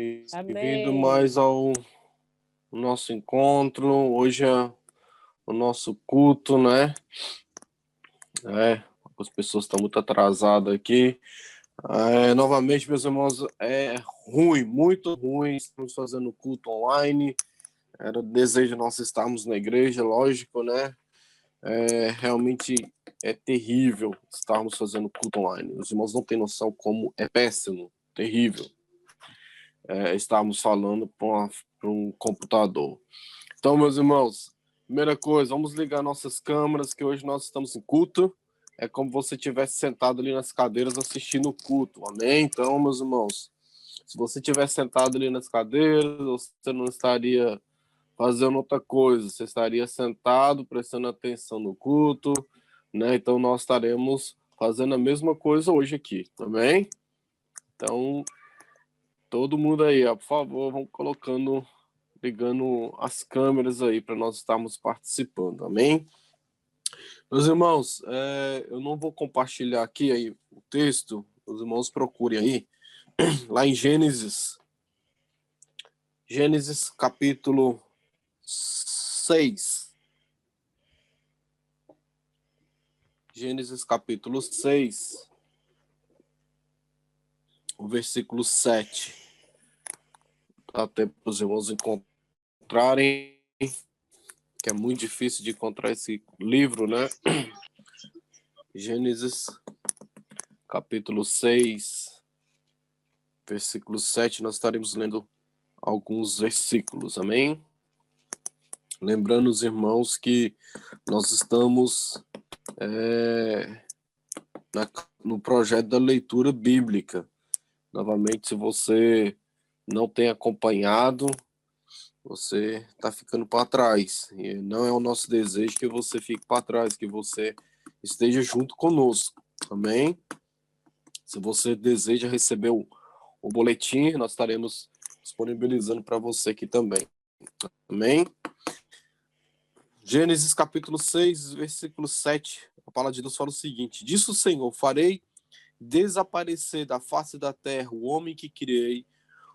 Bem-vindo Amém. mais ao nosso encontro. Hoje é o nosso culto, né? As pessoas estão muito atrasadas aqui. Novamente, meus irmãos, é ruim, muito ruim. Estamos fazendo culto online. Era desejo nós estarmos na igreja, lógico, né? Realmente é terrível estarmos fazendo culto online. Os irmãos não têm noção como é péssimo, terrível. Estarmos falando para um computador. Então, meus irmãos, primeira coisa, vamos ligar nossas câmeras, que hoje nós estamos em culto. É como se você estivesse sentado ali nas cadeiras assistindo o culto, amém? Então, meus irmãos, se você estivesse sentado ali nas cadeiras, você não estaria fazendo outra coisa, você estaria sentado, prestando atenção no culto, né? Então, nós estaremos fazendo a mesma coisa hoje aqui, amém? Então, todo mundo aí, por favor, vamos ligando as câmeras aí para nós estarmos participando, amém? Meus irmãos, eu não vou compartilhar aqui aí o texto, os irmãos procurem aí, lá em Gênesis capítulo 6. Gênesis capítulo 6, o versículo 7. Dá tempo para os irmãos encontrarem, que é muito difícil de encontrar esse livro, né? Gênesis capítulo 6, versículo 7, nós estaremos lendo alguns versículos, amém? Lembrando os irmãos que nós estamos no projeto da leitura bíblica. Novamente, se você não tem acompanhado, você está ficando para trás. E não é o nosso desejo que você fique para trás, que você esteja junto conosco, amém? Se você deseja receber o boletim, nós estaremos disponibilizando para você aqui também, amém? Gênesis capítulo 6, versículo 7, a palavra de Deus fala o seguinte: Disse o Senhor, farei desaparecer da face da terra o homem que criei,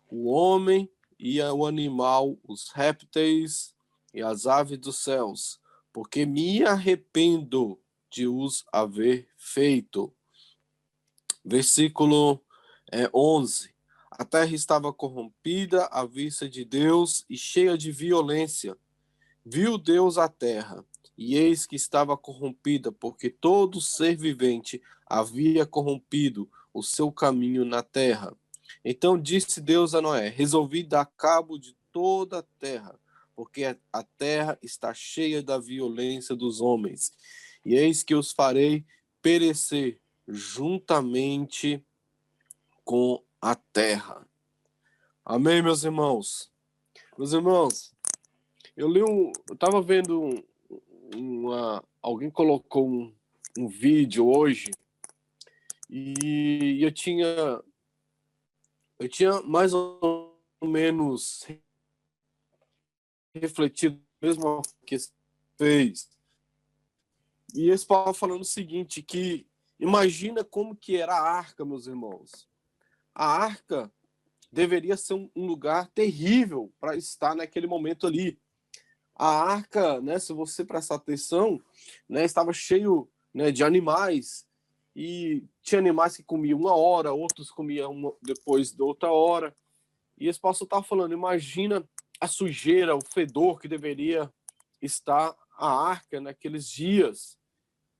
o homem e o animal, os répteis e as aves dos céus, porque me arrependo de os haver feito. Versículo 11. A terra estava corrompida à vista de Deus e cheia de violência. Viu Deus a terra, e eis que estava corrompida, porque todo ser vivente havia corrompido o seu caminho na terra. Então disse Deus a Noé: resolvi dar cabo de toda a terra, porque a terra está cheia da violência dos homens. E eis que os farei perecer juntamente com a terra. Amém, meus irmãos? Meus irmãos, eu estava vendo alguém colocou um vídeo hoje e eu tinha mais ou menos refletido mesmo que fez. E esse Paulo falando o seguinte, que imagina como que era a arca, meus irmãos. A arca deveria ser um lugar terrível para estar naquele momento ali. A arca, né, se você prestar atenção, né, estava cheio, né, de animais, e tinha animais que comiam uma hora, outros comiam depois de outra hora. E esse pastor estava falando, imagina a sujeira, o fedor que deveria estar a arca naqueles dias,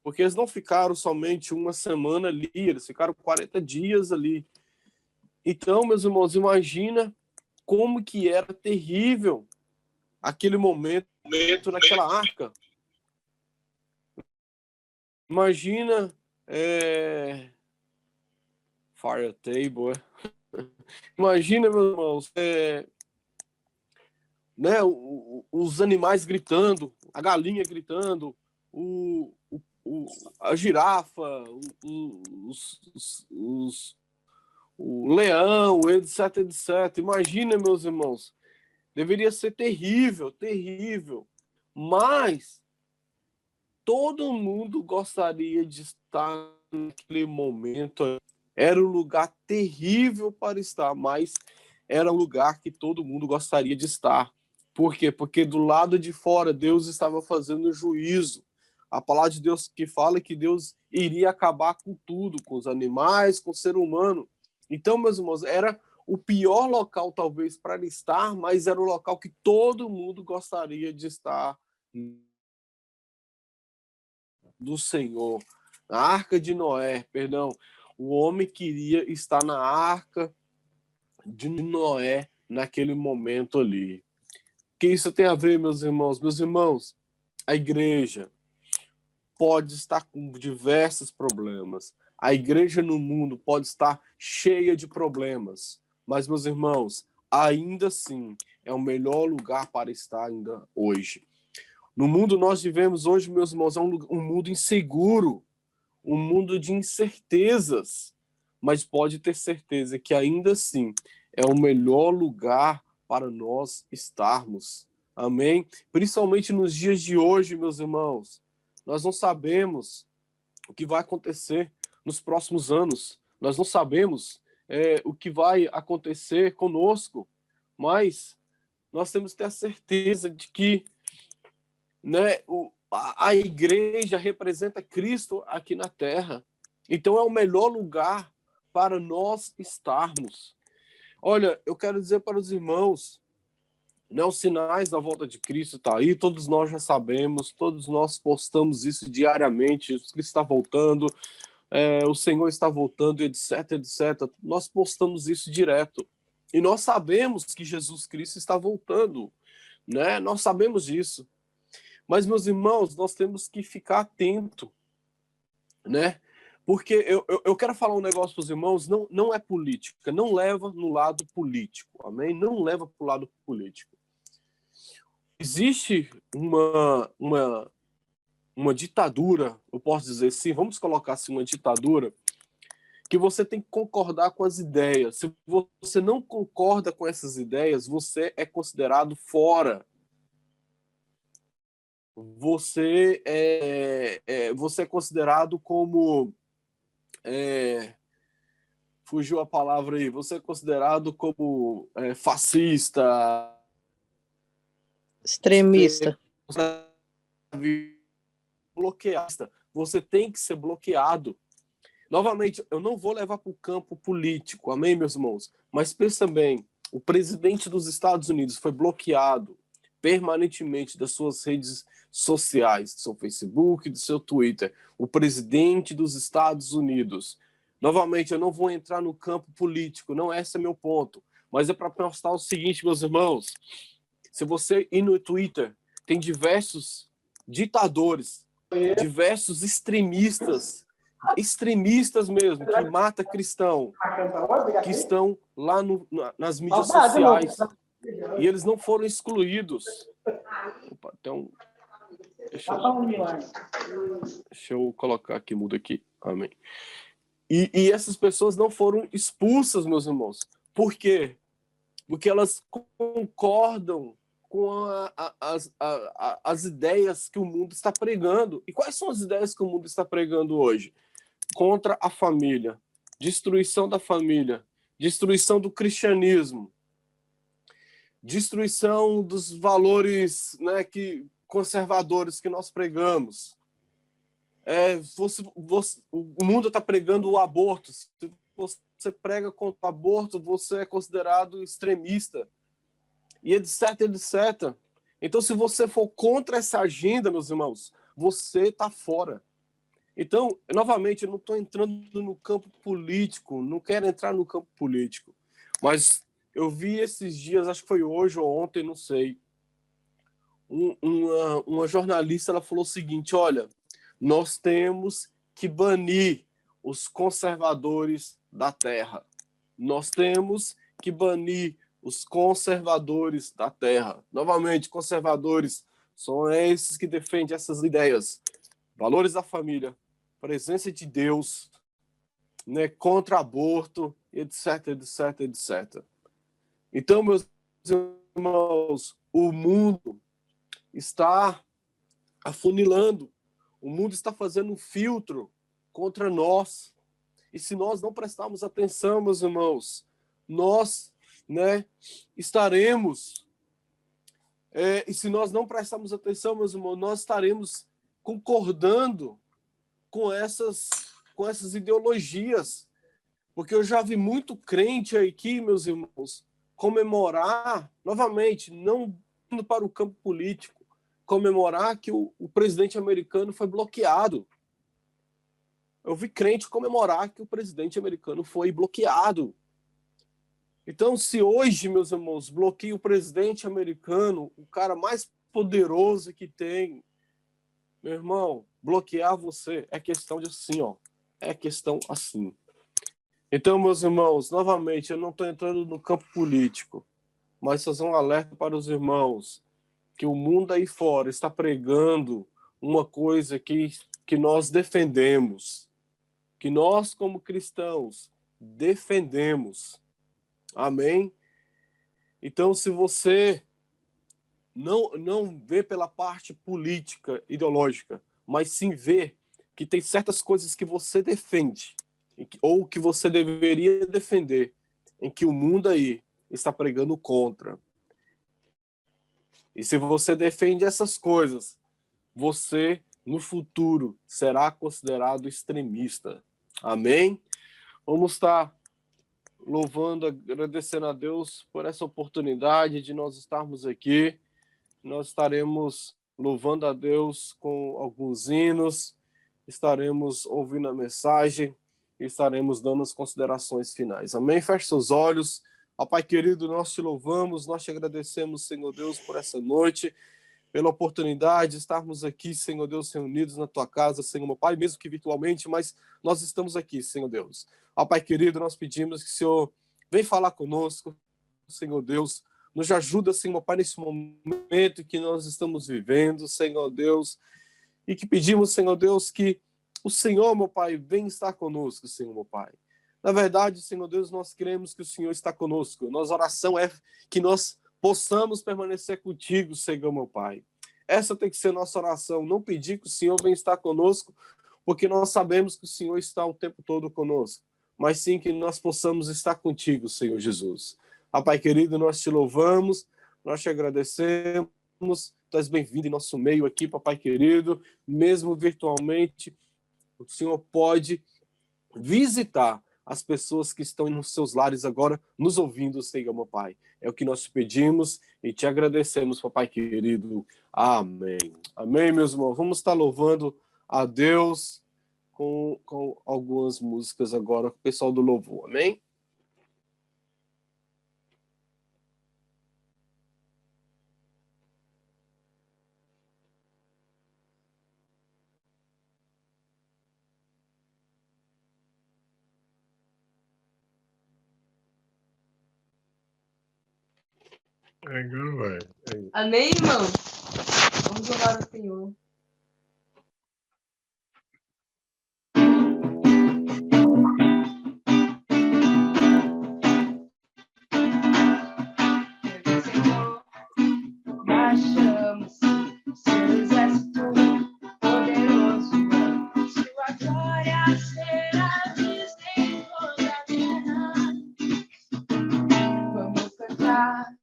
porque eles não ficaram somente uma semana ali, eles ficaram 40 dias ali. Então, meus irmãos, imagina como que era terrível aquele momento naquela arca. Imagina fire table. Imagina, meus irmãos, né, os animais gritando, a galinha gritando, a girafa, o leão, etc, etc. Imagina, meus irmãos, deveria ser terrível, terrível. Mas todo mundo gostaria de estar naquele momento. Era um lugar terrível para estar, mas era um lugar que todo mundo gostaria de estar. Por quê? Porque do lado de fora Deus estava fazendo juízo. A palavra de Deus que fala que Deus iria acabar com tudo, com os animais, com o ser humano. Então, meus irmãos, era o pior local talvez para ele estar, mas era o local que todo mundo gostaria de estar, do Senhor. A arca de Noé, perdão. O homem queria estar na arca de Noé naquele momento ali. O que isso tem a ver, meus irmãos? Meus irmãos, a igreja pode estar com diversos problemas. A igreja no mundo pode estar cheia de problemas. Mas, meus irmãos, ainda assim, é o melhor lugar para estar ainda hoje. No mundo nós vivemos hoje, meus irmãos, é um mundo inseguro, um mundo de incertezas. Mas pode ter certeza que ainda assim é o melhor lugar para nós estarmos. Amém? Principalmente nos dias de hoje, meus irmãos. Nós não sabemos o que vai acontecer nos próximos anos. Nós não sabemos o que vai acontecer conosco. Mas nós temos que ter a certeza de que, né, a igreja representa Cristo aqui na terra. Então é o melhor lugar para nós estarmos. Olha, eu quero dizer para os irmãos, né, os sinais da volta de Cristo está aí, todos nós já sabemos, todos nós postamos isso diariamente, Jesus Cristo está voltando, o Senhor está voltando, etc, etc. Nós postamos isso direto. E nós sabemos que Jesus Cristo está voltando, né? Nós sabemos disso. Mas, meus irmãos, nós temos que ficar atento, né? Porque eu quero falar um negócio para os irmãos, não é política, não leva no lado político, amém? Não leva para o lado político. Existe uma ditadura, eu posso dizer assim, vamos colocar assim, uma ditadura, que você tem que concordar com as ideias. Se você não concorda com essas ideias, você é considerado fora. Você é considerado como... fugiu a palavra aí. Você é considerado como fascista. Extremista. Bloqueada. Você tem que ser bloqueado. Novamente, eu não vou levar para o campo político, amém, meus irmãos? Mas pensa bem, o presidente dos Estados Unidos foi bloqueado permanentemente das suas redes sociais, do seu Facebook, do seu Twitter. O presidente dos Estados Unidos. Novamente, eu não vou entrar no campo político, não esse é meu ponto. Mas é para postar o seguinte, meus irmãos. Se você ir no Twitter, tem diversos ditadores, diversos extremistas mesmo, que matam cristão, que estão lá nas mídias sociais. E eles não foram excluídos. Opa, então, deixa eu colocar aqui, muda aqui. Amém. E essas pessoas não foram expulsas, meus irmãos. Por quê? Porque elas concordam com as ideias que o mundo está pregando. E quais são as ideias que o mundo está pregando hoje? Contra a família, destruição da família, destruição do cristianismo, destruição dos valores, né, conservadores que nós pregamos. O mundo está pregando o aborto. Se você prega contra o aborto, você é considerado extremista. E etc, etc. Então, se você for contra essa agenda, meus irmãos, você está fora. Então, novamente, eu não estou entrando no campo político, não quero entrar no campo político. Mas eu vi esses dias, acho que foi hoje ou ontem, não sei, uma jornalista, ela falou o seguinte, olha, nós temos que banir os conservadores da terra. Nós temos que banir os conservadores da terra. Novamente, conservadores são esses que defendem essas ideias. Valores da família, presença de Deus, né, contra aborto, etc, etc, etc. Então, meus irmãos, o mundo está afunilando, o mundo está fazendo um filtro contra nós. E se nós não prestarmos atenção, meus irmãos, nós né, estaremos, e se nós não prestarmos atenção, meus irmãos, nós estaremos concordando com essas ideologias, porque eu já vi muito crente aqui, meus irmãos, comemorar, novamente, não indo para o campo político, comemorar que o presidente americano foi bloqueado. Eu vi crente comemorar que o presidente americano foi bloqueado. Então, se hoje, meus irmãos, bloqueia o presidente americano, o cara mais poderoso que tem, meu irmão, bloquear você é questão de assim, ó. É questão assim. Então, meus irmãos, novamente, eu não estou entrando no campo político, mas fazer um alerta para os irmãos que o mundo aí fora está pregando uma coisa que nós defendemos, que nós, como cristãos, defendemos. Amém? Então, se você não vê pela parte política, ideológica, mas sim vê que tem certas coisas que você defende, ou que você deveria defender, em que o mundo aí está pregando contra. E se você defende essas coisas, você, no futuro, será considerado extremista. Amém? Vamos estar louvando, agradecendo a Deus por essa oportunidade de nós estarmos aqui. Nós estaremos louvando a Deus com alguns hinos, estaremos ouvindo a mensagem e estaremos dando as considerações finais. Amém? Feche seus olhos. Ó Pai querido, nós te louvamos, nós te agradecemos, Senhor Deus, por essa noite, pela oportunidade de estarmos aqui, Senhor Deus, reunidos na tua casa, Senhor meu Pai, mesmo que virtualmente, mas nós estamos aqui, Senhor Deus. Ó Pai querido, nós pedimos que o Senhor venha falar conosco, Senhor Deus, nos ajuda, Senhor meu Pai, nesse momento que nós estamos vivendo, Senhor Deus, e que pedimos, Senhor Deus, que o Senhor, meu Pai, venha estar conosco, Senhor meu Pai. Na verdade, Senhor Deus, nós cremos que o Senhor está conosco. Nossa oração é que nós possamos permanecer contigo, Senhor, meu Pai. Essa tem que ser nossa oração. Não pedir que o Senhor venha estar conosco, porque nós sabemos que o Senhor está o tempo todo conosco, mas sim que nós possamos estar contigo, Senhor Jesus. Pai querido, nós te louvamos, nós te agradecemos. Tu és bem-vindo em nosso meio aqui, papai querido. Mesmo virtualmente, o Senhor pode visitar as pessoas que estão nos seus lares agora, nos ouvindo, Senhor, meu Pai. É o que nós te pedimos e te agradecemos, papai querido. Amém. Amém, meus irmãos. Vamos estar louvando a Deus com algumas músicas agora, com o pessoal do louvor. Amém? Amém, irmão? Vamos louvar o Senhor. Senhor, baixamos seu exército poderoso, sua glória será vista em toda a terra. Vamos cantar.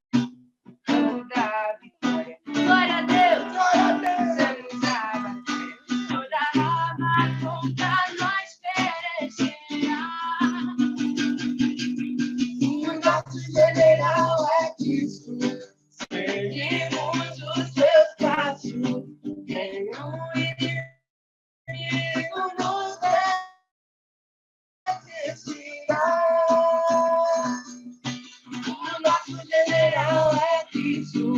Glória a Deus, fizemos a batalha, toda arma contra nós perecerá. O nosso general é Cristo, seguimos os seus passos, nenhum inimigo nos resistirá. O nosso general é Cristo,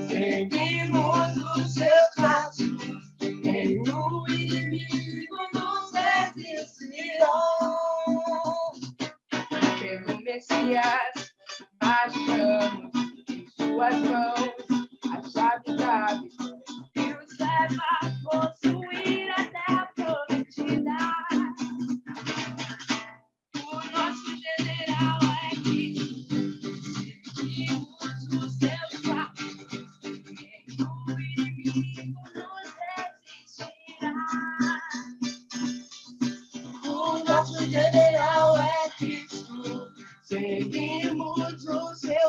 seguimos os seus passos, nenhum inimigo nos resistirá. Pelo Messias, achamos em suas mãos a chave da vitória que nos leva a possuir a terra prometida. O nosso general é Cristo, seguimos os seus passos, nenhum inimigo nos resistirá. O nosso general é Cristo, seguimos os seus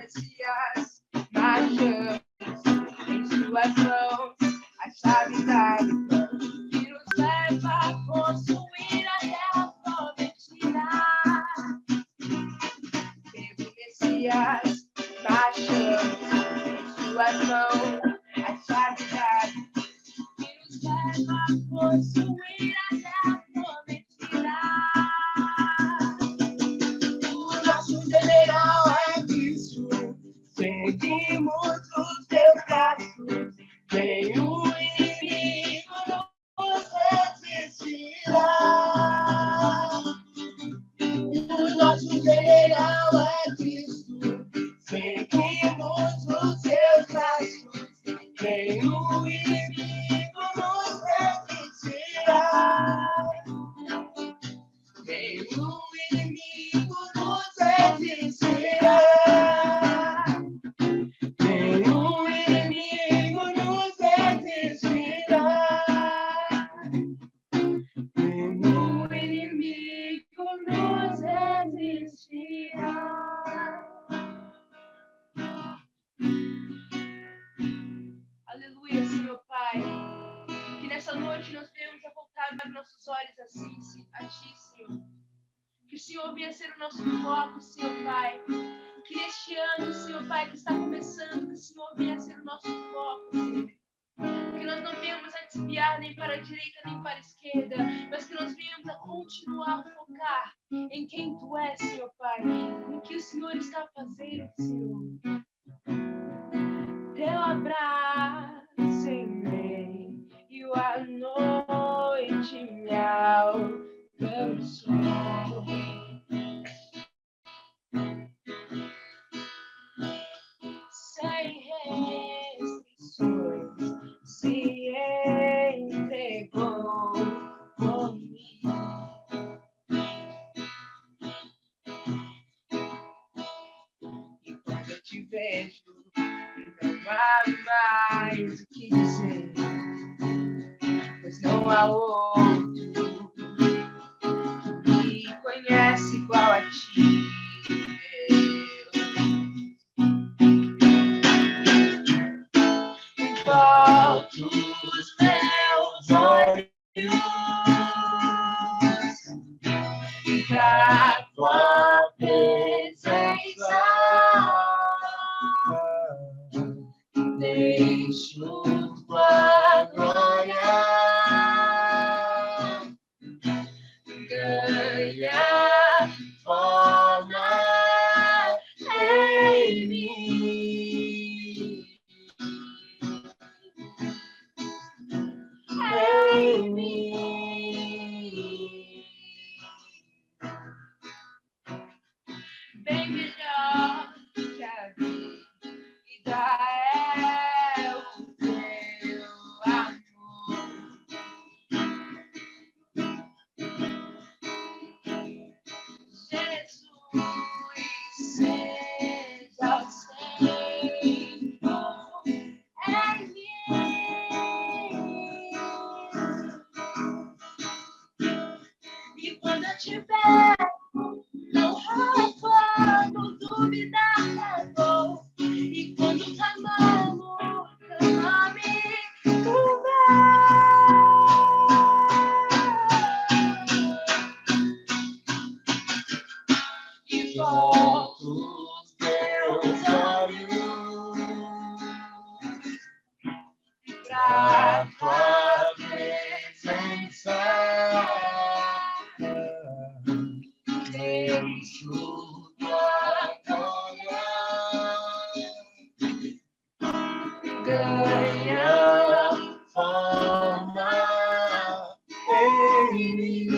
Messias, marchamos em suas mãos, a chave da vitória que nos leva a possuir até a prometida. Vivo Messias, marchamos em suas mãos, a chave da vitória que nos leva a possuir até a prometida. O nosso general é Cristo, seguimos os teus braços, nenhum inimigo nos resistirá. O nosso general é Cristo, seguimos os teus braços, nenhum inimigo nos resistirá. Nenhum inimigo nos resistirá. Nenhum inimigo nos resistirá. Nenhum inimigo nos resistirá. Aleluia, Senhor Pai. Que nessa noite nós venhamos a voltar nossos olhos assim, a Ti, Senhor. Que o Senhor venha ser o nosso foco, Senhor Pai. Que neste ano, Senhor Pai, que está começando, que o Senhor venha ser o nosso foco, Senhor. Que nós não venhamos a desviar nem para a direita nem para a esquerda, mas que nós venhamos a continuar a focar em quem Tu és, Senhor Pai, no que o Senhor está fazendo, Senhor. Teu abraço em meio à noite me alcançou. Sem restrições se entregou por mim. E quando eu te vejo, não há mais o que dizer, pois não há outro que me conhece igual a Ti. Volto os meus olhos pra Tua presença, deixo Tua glória ganhar forma em mim. Em mim. Bem melhor que a vida é o Teu amor. Jesus, seja o Senhor em mim. E quando eu tiver, não há como duvidar, não. E quando clamamos, clame Tu vem. E volto os teus olhos pra Tua presença, deixo Tua glória ganha forma em mim.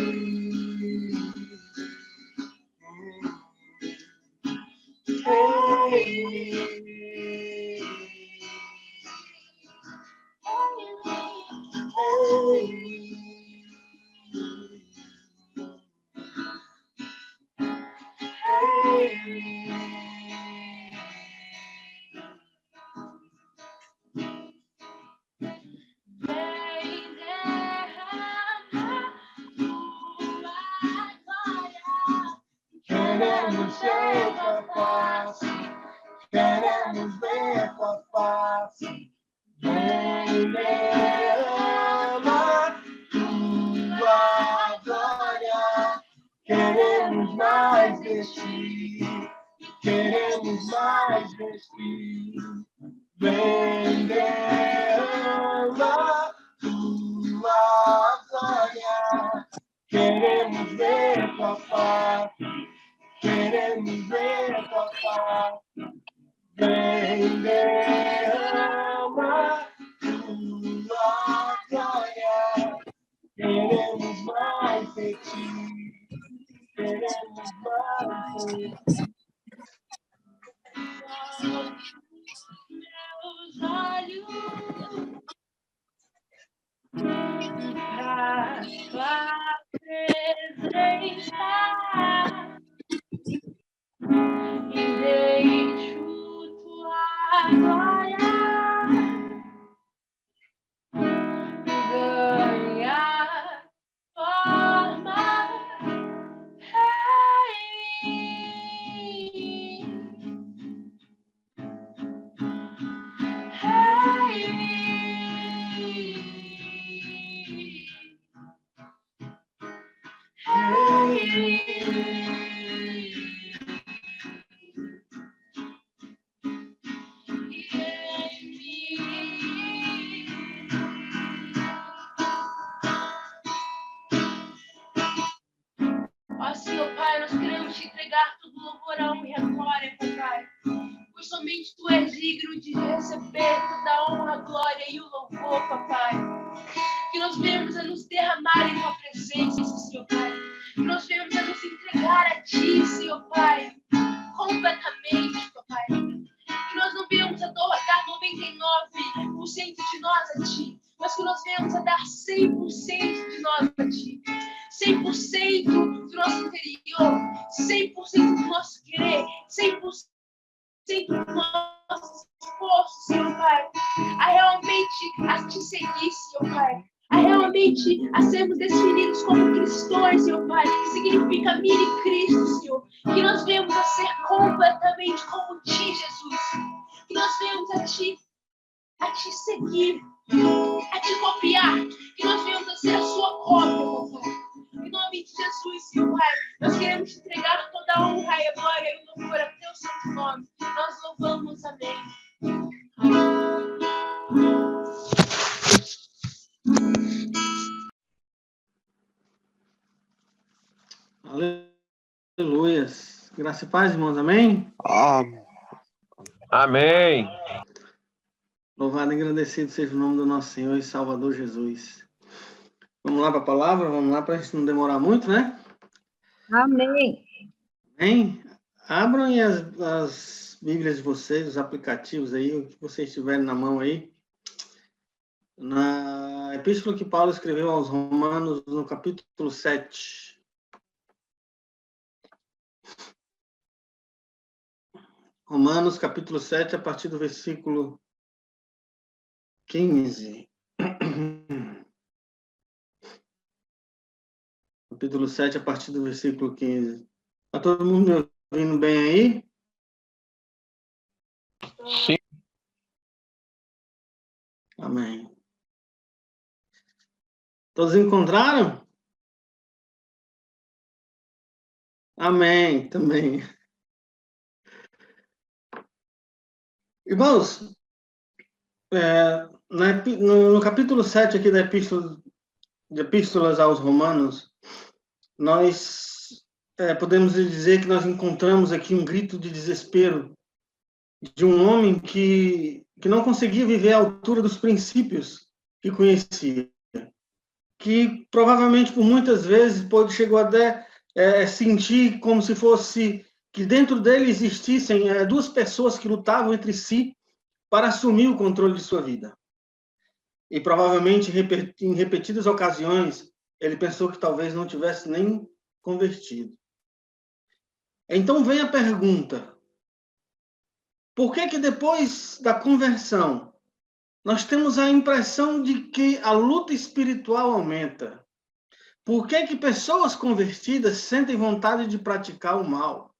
Vem, derrama tua glória. Queremos mais de ti. Queremos mais de ti. Vem, derrama tua glória. Queremos ver tua face. Queremos ver tua face. Vem, derrama tua glória. Queremos mais de ti. Queremos mais de ti. Meus olhos pra tua presença e deixo tua glória ganhar forma em Ó Senhor Pai, nós queremos te entregar todo o louvor, a honra e a glória, Pai. Pois somente Tu és digno de receber toda a honra, a glória e o louvor, Papai. Que nós venhamos a nos derramar em Tua presença, Senhor Pai. Que nós venhamos a nos entregar a Ti, Senhor Pai, completamente, Papai. Que nós não venhamos a dar 99% de nós a Ti, mas que nós venhamos a dar 100% de nós a Ti. 100% do nosso interior, 100% do nosso querer, 100% do nosso esforço, Senhor Pai, a realmente a Te seguir, Senhor Pai, a realmente a sermos definidos como cristãos, Senhor Pai, que significa mini Cristo, Senhor, que nós venhamos a ser completamente como Ti, Jesus, que nós venhamos a Te seguir, a Te copiar, que nós venhamos a ser a Sua cópia, Papai. Em nome de Jesus, Senhor Pai, nós queremos te entregar toda a honra e a glória e o louvor a Teu santo nome. Nós louvamos, amém. Aleluias. Graça e paz, irmãos, amém? Amém. Louvado e agradecido seja o nome do nosso Senhor e Salvador Jesus. Vamos lá para a palavra, vamos lá para a gente não demorar muito, né? Amém. Amém? Abram aí as Bíblias de vocês, os aplicativos aí, o que vocês tiverem na mão aí. Na epístola que Paulo escreveu aos Romanos, no capítulo 7. Romanos, capítulo 7, a partir do versículo 15. Capítulo 7, a partir do versículo 15. Está todo mundo me ouvindo bem aí? Sim. Amém. Todos encontraram? Amém, também. Irmãos, no capítulo 7 aqui da Epístolas aos Romanos, nós podemos dizer que nós encontramos aqui um grito de desespero de um homem que não conseguia viver à altura dos princípios que conhecia, que provavelmente por muitas vezes chegou até sentir como se fosse que dentro dele existissem duas pessoas que lutavam entre si para assumir o controle de sua vida. E provavelmente em repetidas ocasiões ele pensou que talvez não tivesse nem convertido. Então vem a pergunta: por que depois da conversão nós temos a impressão de que a luta espiritual aumenta? Por que pessoas convertidas sentem vontade de praticar o mal?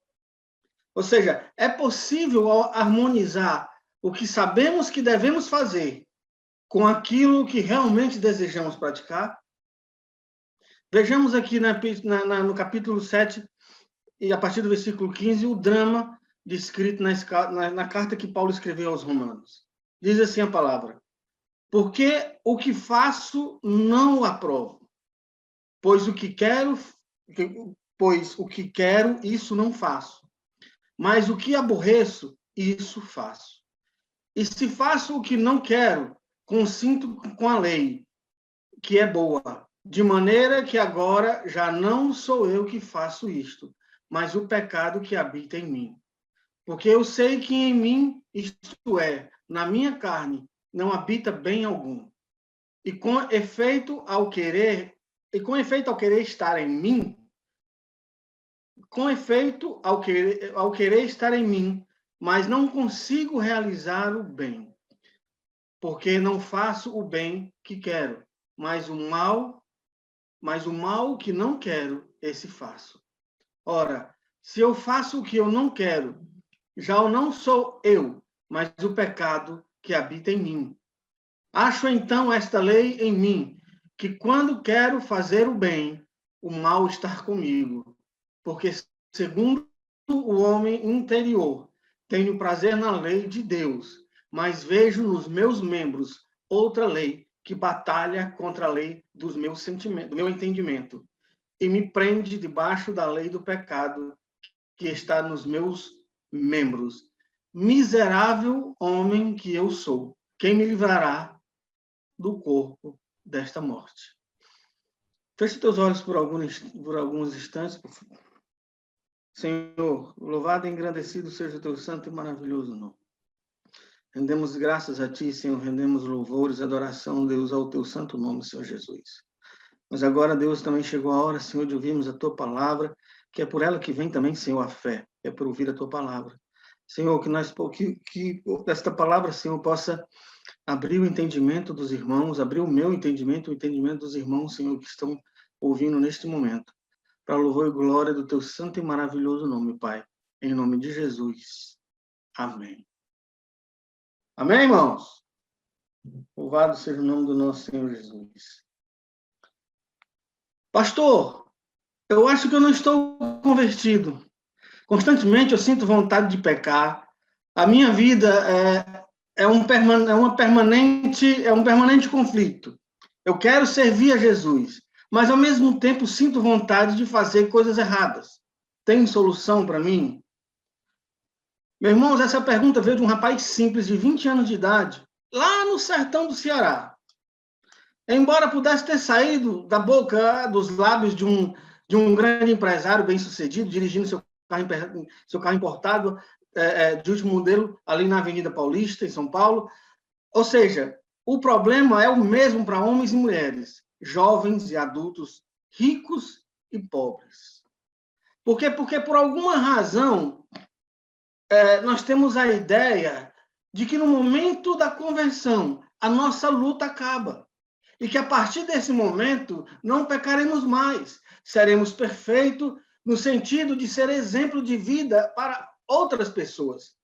Ou seja, é possível harmonizar o que sabemos que devemos fazer com aquilo que realmente desejamos praticar? Vejamos aqui no capítulo 7, e a partir do versículo 15, o drama descrito na carta que Paulo escreveu aos Romanos. Diz assim a palavra: porque o que faço não o aprovo, pois o que quero, isso não faço. Mas o que aborreço, isso faço. E se faço o que não quero, consinto com a lei, que é boa, de maneira que agora já não sou eu que faço isto, mas o pecado que habita em mim. Porque eu sei que em mim, isto é, na minha carne, não habita bem algum. E com efeito ao querer estar em mim, estar em mim, mas não consigo realizar o bem, porque não faço o bem que quero, mas o mal que não quero, esse faço. Ora, se eu faço o que eu não quero, já não sou eu, mas o pecado que habita em mim. Acho então esta lei em mim, que quando quero fazer o bem, o mal está comigo, porque segundo o homem interior, tenho prazer na lei de Deus, mas vejo nos meus membros outra lei que batalha contra a lei dos meus sentimentos, do meu entendimento, e me prende debaixo da lei do pecado que está nos meus membros. Miserável homem que eu sou, quem me livrará do corpo desta morte? Feche teus olhos por alguns instantes, por favor. Senhor, louvado e engrandecido seja o teu santo e maravilhoso nome. Rendemos graças a ti, Senhor, rendemos louvores, adoração, Deus, ao teu santo nome, Senhor Jesus. Mas agora, Deus, também chegou a hora, Senhor, de ouvirmos a tua palavra, que é por ela que vem também, Senhor, a fé, é por ouvir a tua palavra. Senhor, que esta palavra, Senhor, possa abrir o entendimento dos irmãos, abrir o meu entendimento, o entendimento dos irmãos, Senhor, que estão ouvindo neste momento, para louvor e glória do teu santo e maravilhoso nome, Pai, em nome de Jesus. Amém. Amém, irmãos? Louvado seja o nome do nosso Senhor Jesus. Pastor, eu acho que eu não estou convertido. Constantemente eu sinto vontade de pecar. A minha vida é um permanente conflito. Eu quero servir a Jesus, mas ao mesmo tempo sinto vontade de fazer coisas erradas. Tem solução para mim? Meus irmãos, essa pergunta veio de um rapaz simples de 20 anos de idade, lá no sertão do Ceará. Embora pudesse ter saído da boca, dos lábios de um grande empresário bem-sucedido, dirigindo seu carro importado de último modelo ali na Avenida Paulista, em São Paulo. Ou seja, o problema é o mesmo para homens e mulheres, jovens e adultos, ricos e pobres. Porque por alguma razão, nós temos a ideia de que no momento da conversão, a nossa luta acaba. E que a partir desse momento, não pecaremos mais. Seremos perfeitos no sentido de ser exemplo de vida para outras pessoas.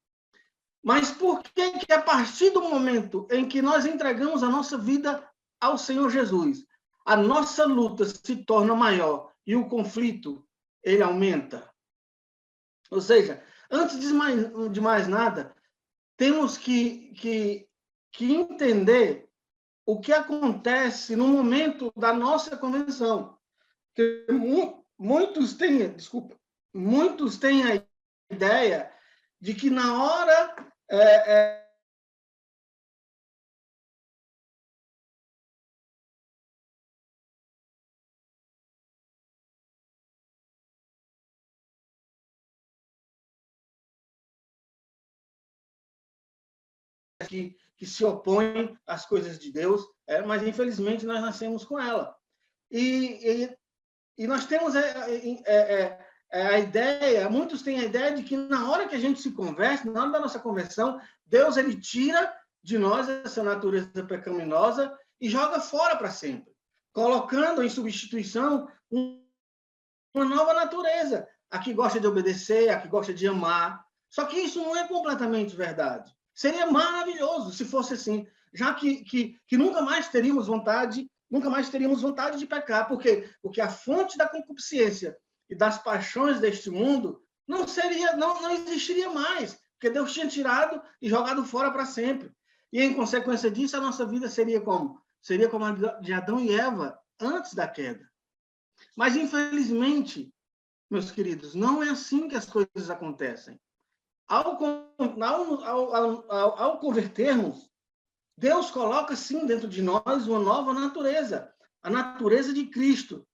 Mas por que a partir do momento em que nós entregamos a nossa vida ao Senhor Jesus, a nossa luta se torna maior e o conflito, ele aumenta? Ou seja, antes de mais nada, temos que entender o que acontece no momento da nossa convenção. Porque muitos têm a ideia de que na hora que se opõem às coisas de Deus, mas infelizmente nós nascemos com ela. E nós temos a ideia, muitos têm a ideia de que na hora que a gente se converte, na hora da nossa conversão, Deus ele tira de nós essa natureza pecaminosa e joga fora para sempre, colocando em substituição uma nova natureza, a que gosta de obedecer, a que gosta de amar. Só que isso não é completamente verdade. Seria maravilhoso se fosse assim, já que nunca mais teríamos vontade de pecar, porque a fonte da concupiscência e das paixões deste mundo não existiria mais, porque Deus tinha tirado e jogado fora para sempre. E, em consequência disso, a nossa vida seria como? Seria como a de Adão e Eva antes da queda. Mas, infelizmente, meus queridos, não é assim que as coisas acontecem. Ao convertermos, Deus coloca, sim, dentro de nós uma nova natureza, a natureza de Cristo.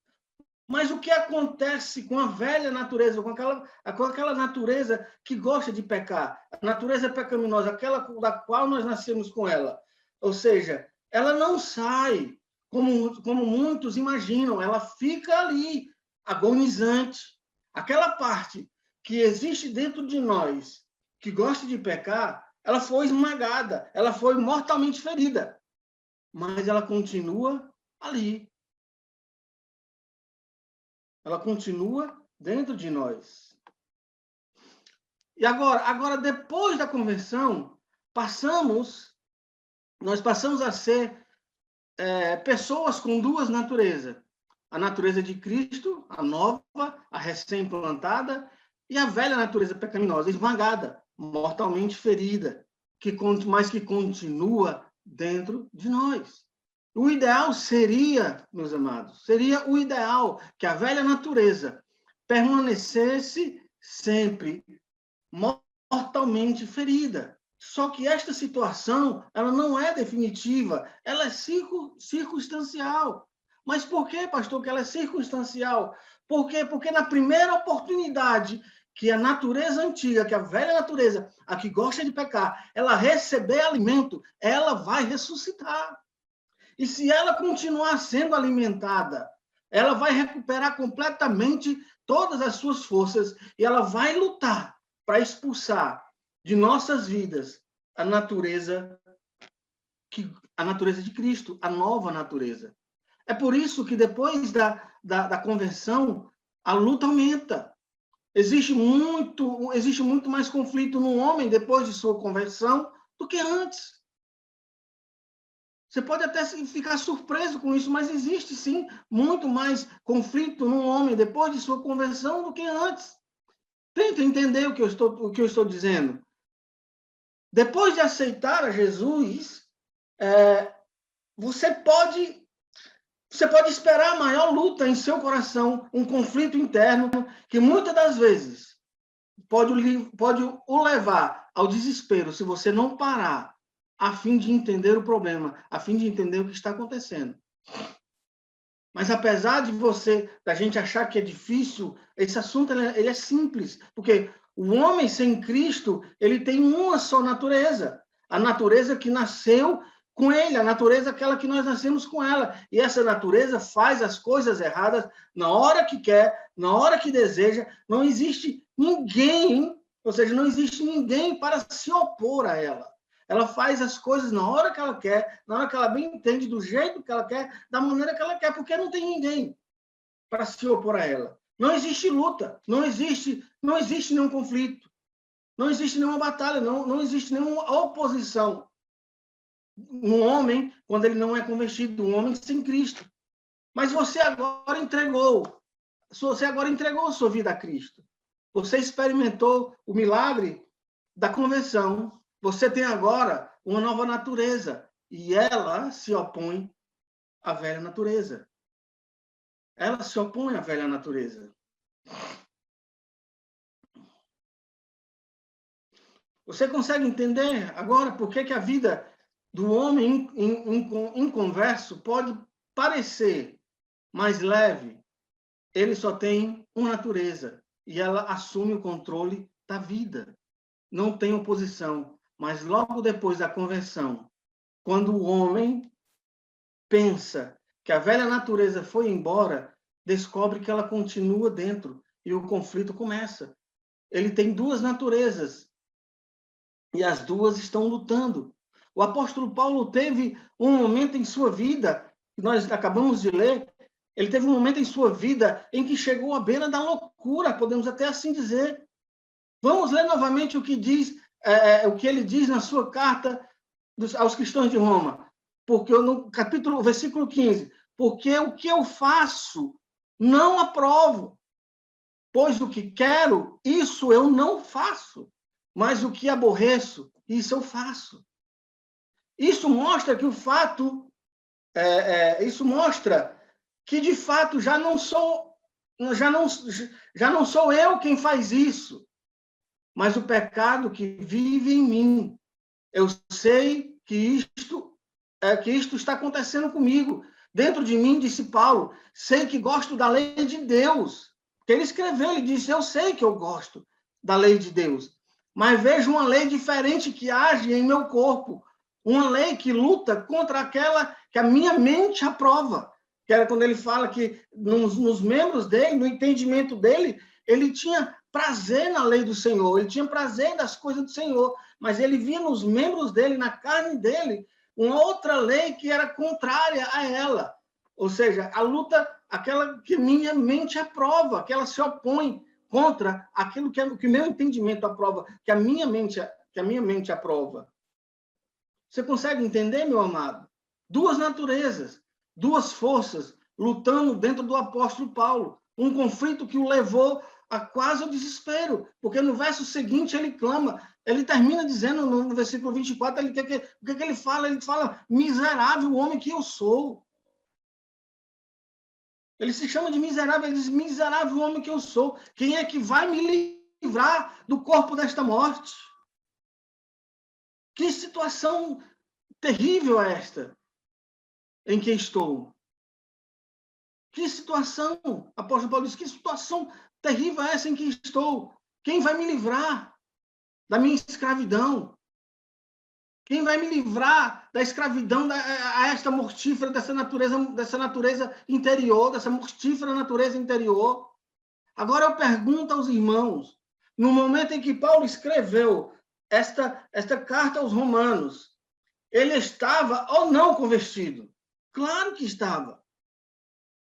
Mas o que acontece com a velha natureza, com aquela natureza que gosta de pecar, a natureza pecaminosa, aquela da qual nós nascemos com ela? Ou seja, ela não sai, como muitos imaginam, ela fica ali, agonizante. Aquela parte que existe dentro de nós, que gosta de pecar, ela foi esmagada, ela foi mortalmente ferida, mas ela continua ali. Ela continua dentro de nós. E agora depois da conversão, nós passamos a ser pessoas com duas naturezas. A natureza de Cristo, a nova, a recém-implantada, e a velha natureza pecaminosa, esmagada, mortalmente ferida, mas que continua dentro de nós. O ideal seria, meus amados, seria o ideal que a velha natureza permanecesse sempre mortalmente ferida. Só que esta situação, ela não é definitiva, ela é circunstancial. Mas por que, pastor, que ela é circunstancial? Por quê? Porque na primeira oportunidade que a natureza antiga, que a velha natureza, a que gosta de pecar, ela receber alimento, ela vai ressuscitar. E se ela continuar sendo alimentada, ela vai recuperar completamente todas as suas forças e ela vai lutar para expulsar de nossas vidas a natureza de Cristo, a nova natureza. É por isso que depois da conversão, a luta aumenta. Existe muito mais conflito no homem depois de sua conversão do que antes. Você pode até ficar surpreso com isso, mas existe, sim, muito mais conflito no homem depois de sua conversão do que antes. Tenta entender o que eu estou dizendo. Depois de aceitar a Jesus, você pode esperar a maior luta em seu coração, um conflito interno, que muitas das vezes pode o levar ao desespero se você não parar a fim de entender o problema, a fim de entender o que está acontecendo. Mas apesar da gente achar que é difícil, esse assunto ele é simples, porque o homem sem Cristo, ele tem uma só natureza, a natureza que nasceu com ele, a natureza aquela que nós nascemos com ela. E essa natureza faz as coisas erradas na hora que quer, na hora que deseja. Não existe ninguém, ou seja, não existe ninguém para se opor a ela. Ela faz as coisas na hora que ela quer, na hora que ela bem entende, do jeito que ela quer, da maneira que ela quer, porque não tem ninguém para se opor a ela. Não existe luta, não existe nenhum conflito, não existe nenhuma batalha, não existe nenhuma oposição. Um homem, quando ele não é convertido, um homem sem Cristo. Mas você agora entregou a sua vida a Cristo. Você experimentou o milagre da conversão. Você tem agora uma nova natureza e ela se opõe à velha natureza. Ela se opõe à velha natureza. Você consegue entender agora por que a vida do homem inconverso pode parecer mais leve? Ele só tem uma natureza e ela assume o controle da vida. Não tem oposição. Mas logo depois da conversão, quando o homem pensa que a velha natureza foi embora, descobre que ela continua dentro e o conflito começa. Ele tem duas naturezas e as duas estão lutando. O apóstolo Paulo teve um momento em sua vida, que nós acabamos de ler, ele teve um momento em sua vida em que chegou à beira da loucura, podemos até assim dizer. Vamos ler novamente o que diz o que ele diz na sua carta aos cristãos de Roma. Porque no versículo 15, porque o que eu faço não aprovo, pois o que quero, isso eu não faço, mas o que aborreço, isso eu faço. Isso mostra que isso mostra que de fato já não sou eu quem faz isso, mas o pecado que vive em mim. Eu sei que isto está acontecendo comigo. Dentro de mim, disse Paulo, sei que gosto da lei de Deus. Ele escreveu, ele disse, eu sei que eu gosto da lei de Deus, mas vejo uma lei diferente que age em meu corpo, uma lei que luta contra aquela que a minha mente aprova. Que era quando ele fala que nos membros dele, no entendimento dele, ele tinha prazer na lei do Senhor, ele tinha prazer das coisas do Senhor, mas ele via nos membros dele, na carne dele, uma outra lei que era contrária a ela. Ou seja, a luta, aquela que minha mente aprova, que ela se opõe contra aquilo que o meu entendimento aprova, que a minha mente aprova. Você consegue entender, meu amado? Duas naturezas, duas forças lutando dentro do apóstolo Paulo. Um conflito que o levou a quase o desespero, porque no verso seguinte ele clama, ele termina dizendo no versículo 24, o que ele fala? Ele fala, miserável homem que eu sou. Ele se chama de miserável, ele diz, miserável homem que eu sou. Quem é que vai me livrar do corpo desta morte? Que situação terrível é esta em que estou? Que situação, apóstolo Paulo diz, que situação terrível é essa em que estou? Quem vai me livrar da minha escravidão? Quem vai me livrar da escravidão a esta mortífera, dessa natureza interior, dessa mortífera natureza interior? Agora eu pergunto aos irmãos, no momento em que Paulo escreveu esta carta aos Romanos, ele estava ou não convertido? Claro que estava.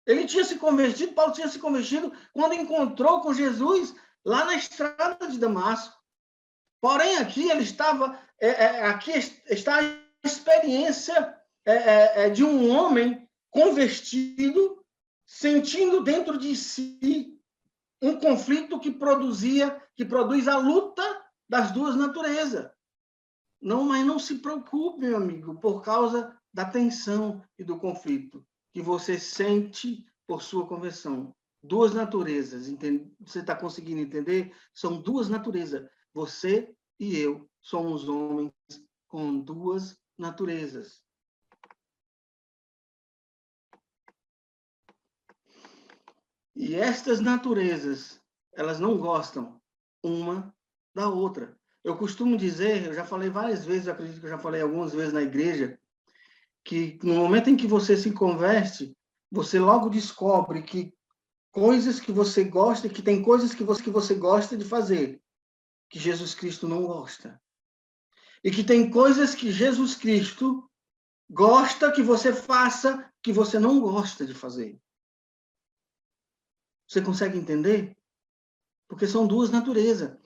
Ele tinha se convertido, Paulo tinha se convertido quando encontrou com Jesus lá na estrada de Damasco. Porém, aqui ele estava, aqui está a experiência de um homem convertido, sentindo dentro de si um conflito que produz a luta das duas naturezas. Não, mas não se preocupe, meu amigo, por causa da tensão e do conflito que você sente por sua conversão. Duas naturezas, você está conseguindo entender? São duas naturezas. Você e eu somos homens com duas naturezas. E estas naturezas, elas não gostam uma da outra. Eu costumo dizer, eu já falei várias vezes, eu acredito que eu já falei algumas vezes na igreja, que no momento em que você se converte, você logo descobre que coisas que você gosta, que tem coisas que você gosta de fazer, que Jesus Cristo não gosta. E que tem coisas que Jesus Cristo gosta que você faça, que você não gosta de fazer. Você consegue entender? Porque são duas naturezas.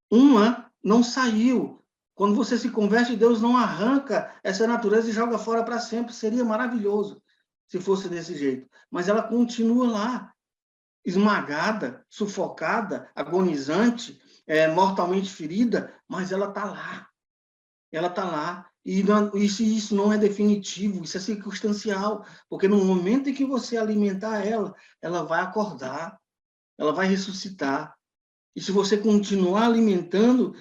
Uma não saiu. Quando você se converte, Deus não arranca essa natureza e joga fora para sempre. Seria maravilhoso se fosse desse jeito. Mas ela continua lá, esmagada, sufocada, agonizante, mortalmente ferida, mas ela está lá. Ela está lá. E isso não é definitivo, isso é circunstancial. Porque no momento em que você alimentar ela, ela vai acordar, ela vai ressuscitar. E se você continuar alimentando,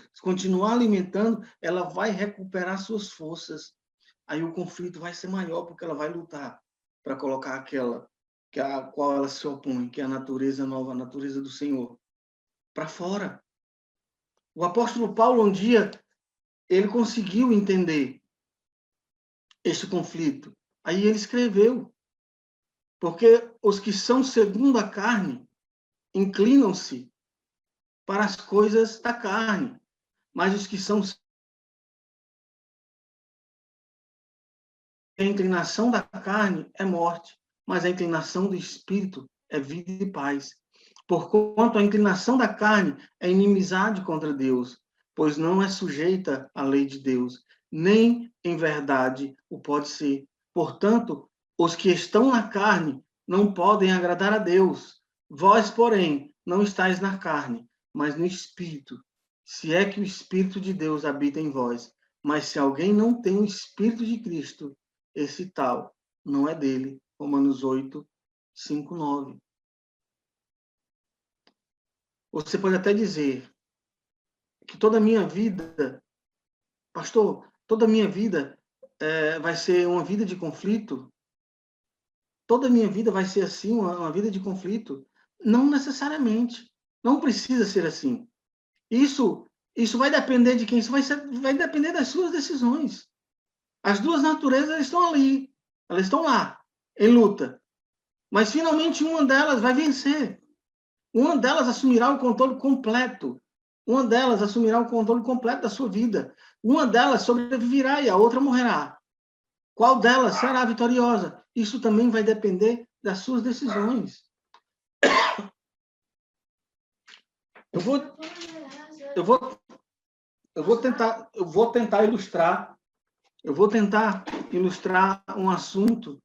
ela vai recuperar suas forças. Aí o conflito vai ser maior, porque ela vai lutar para colocar aquela a qual ela se opõe, que é a natureza nova, a natureza do Senhor, para fora. O apóstolo Paulo, um dia, ele conseguiu entender esse conflito. Aí ele escreveu, porque os que são segundo a carne inclinam-se para as coisas da carne, mas os que são a inclinação da carne é morte, mas a inclinação do espírito é vida e paz. Porquanto a inclinação da carne é inimizade contra Deus, pois não é sujeita à lei de Deus, nem em verdade o pode ser. Portanto, os que estão na carne não podem agradar a Deus. Vós, porém, não estáis na carne, mas no Espírito, se é que o Espírito de Deus habita em vós. Mas se alguém não tem o Espírito de Cristo, esse tal não é dele. Romanos 8, 5, 9. Você pode até dizer que toda a minha vida, pastor, toda a minha vida vai ser uma vida de conflito? Toda a minha vida vai ser assim, uma vida de conflito? Não necessariamente. Não precisa ser assim. Isso vai depender de quem? Isso vai depender das suas decisões. As duas naturezas estão ali. Elas estão lá, em luta. Mas, finalmente, uma delas vai vencer. Uma delas assumirá o controle completo. Uma delas assumirá o controle completo da sua vida. Uma delas sobreviverá e a outra morrerá. Qual delas será vitoriosa? Isso também vai depender das suas decisões. Eu vou tentar ilustrar um assunto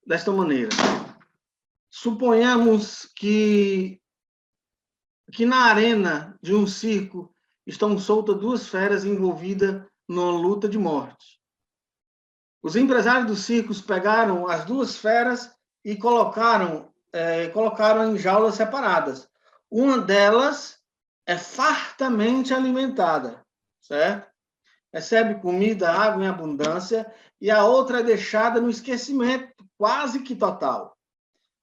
desta maneira. Suponhamos que na arena de um circo estão soltas duas feras envolvidas numa luta de morte. Os empresários dos circos pegaram as duas feras e colocaram em jaulas separadas. Uma delas é fartamente alimentada, certo? Recebe comida, água em abundância, e a outra é deixada no esquecimento quase que total.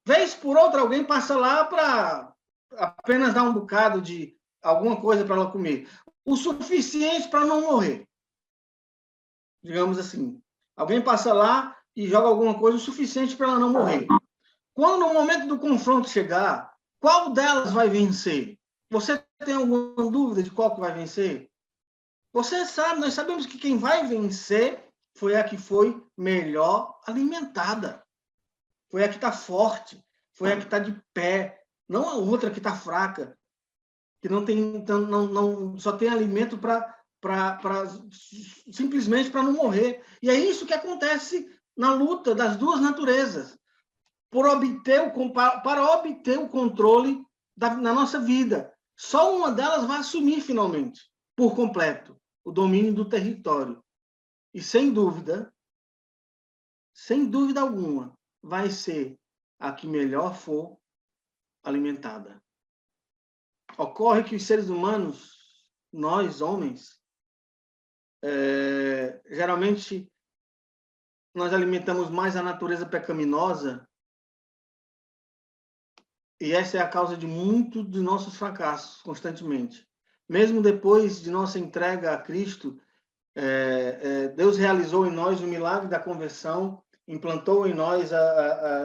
Vez por outra, alguém passa lá para apenas dar um bocado de alguma coisa para ela comer. O suficiente para não morrer. Digamos assim. Alguém passa lá e joga alguma coisa o suficiente para ela não morrer. Quando o momento do confronto chegar, qual delas vai vencer? Você tem alguma dúvida de qual que vai vencer? Você sabe, nós sabemos que quem vai vencer foi a que foi melhor alimentada. Foi a que está forte, foi a que está de pé, não a outra que está fraca, que não tem, só tem alimento simplesmente para não morrer. E é isso que acontece na luta das duas naturezas, para obter o controle na nossa vida. Só uma delas vai assumir finalmente, por completo, o domínio do território. E sem dúvida alguma, vai ser a que melhor for alimentada. Ocorre que os seres humanos, nós, homens, geralmente nós alimentamos mais a natureza pecaminosa, e essa é a causa de muitos dos nossos fracassos, constantemente. Mesmo depois de nossa entrega a Cristo, Deus realizou em nós o milagre da conversão, implantou em nós,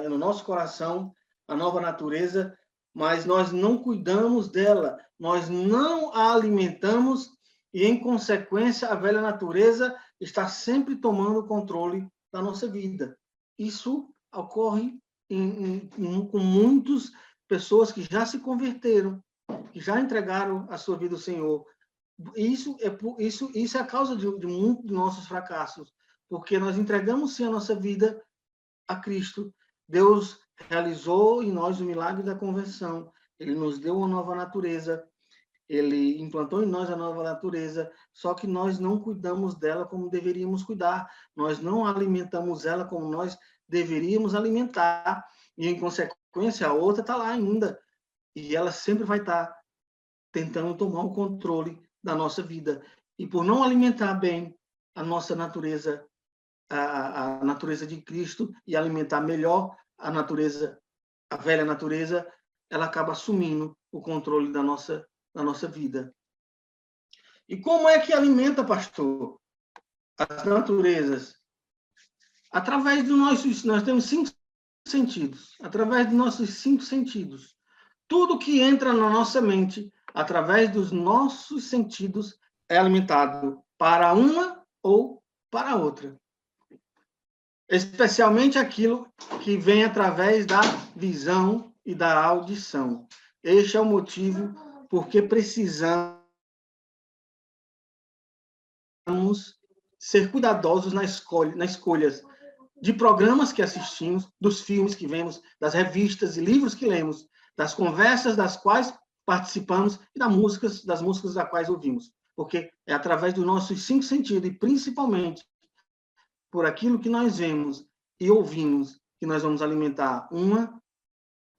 no nosso coração, a nova natureza, mas nós não cuidamos dela, nós não a alimentamos e, em consequência, a velha natureza está sempre tomando o controle da nossa vida. Isso ocorre com muitas pessoas que já se converteram, que já entregaram a sua vida ao Senhor. Isso é a causa de muitos dos nossos fracassos, porque nós entregamos sim a nossa vida a Cristo. Deus realizou em nós o milagre da conversão. Ele nos deu uma nova natureza. Ele implantou em nós a nova natureza, só que nós não cuidamos dela como deveríamos cuidar. Nós não alimentamos ela como nós deveríamos alimentar. E, em consequência, a outra está lá ainda. E ela sempre vai estar tentando tomar o controle da nossa vida. E por não alimentar bem a nossa natureza, a natureza de Cristo, e alimentar melhor a natureza, a velha natureza, ela acaba assumindo o controle da nossa vida. E como é que alimenta, pastor, as naturezas? Através nós temos 5 sentidos. Através dos nossos 5 sentidos. Tudo que entra na nossa mente, através dos nossos sentidos, é alimentado para uma ou para outra. Especialmente aquilo que vem através da visão e da audição. Este é o motivo porque precisamos ser cuidadosos nas escolhas de programas que assistimos, dos filmes que vemos, das revistas e livros que lemos, das conversas das quais participamos e das músicas das quais ouvimos. Porque é através dos nossos 5 sentidos e principalmente por aquilo que nós vemos e ouvimos que nós vamos alimentar uma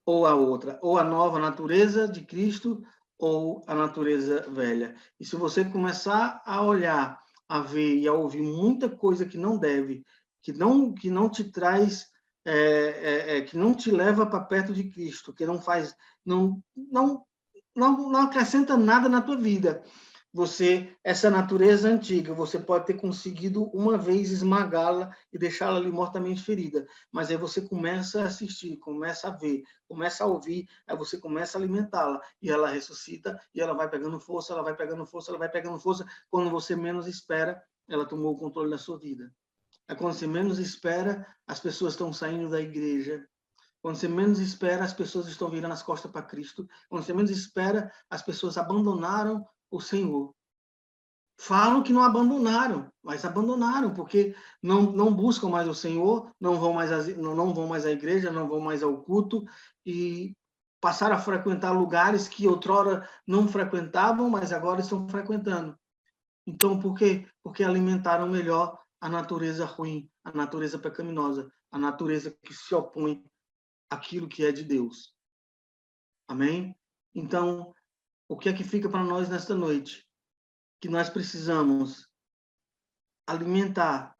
ou a outra, ou a nova natureza de Cristo ou a natureza velha. E se você começar a olhar, a ver e a ouvir muita coisa que não deve, que não te traz, que não te leva para perto de Cristo, que não faz, não acrescenta nada na tua vida. Essa natureza antiga, você pode ter conseguido uma vez esmagá-la e deixá-la ali mortamente ferida, mas aí você começa a assistir, começa a ver, começa a ouvir, aí você começa a alimentá-la, e ela ressuscita, e ela vai pegando força, ela vai pegando força, ela vai pegando força, quando você menos espera, ela tomou o controle da sua vida. Aí quando você menos espera, as pessoas estão saindo da igreja. Quando você menos espera, as pessoas estão virando as costas para Cristo. Quando você menos espera, as pessoas abandonaram o Senhor. Falam que não abandonaram, mas abandonaram, porque não buscam mais o Senhor, não vão mais à igreja, não vão mais ao culto, e passaram a frequentar lugares que outrora não frequentavam, mas agora estão frequentando. Então, por quê? Porque alimentaram melhor a natureza ruim, a natureza pecaminosa, a natureza que se opõe àquilo que é de Deus. Amém? Então, o que é que fica para nós nesta noite? Que nós precisamos alimentar,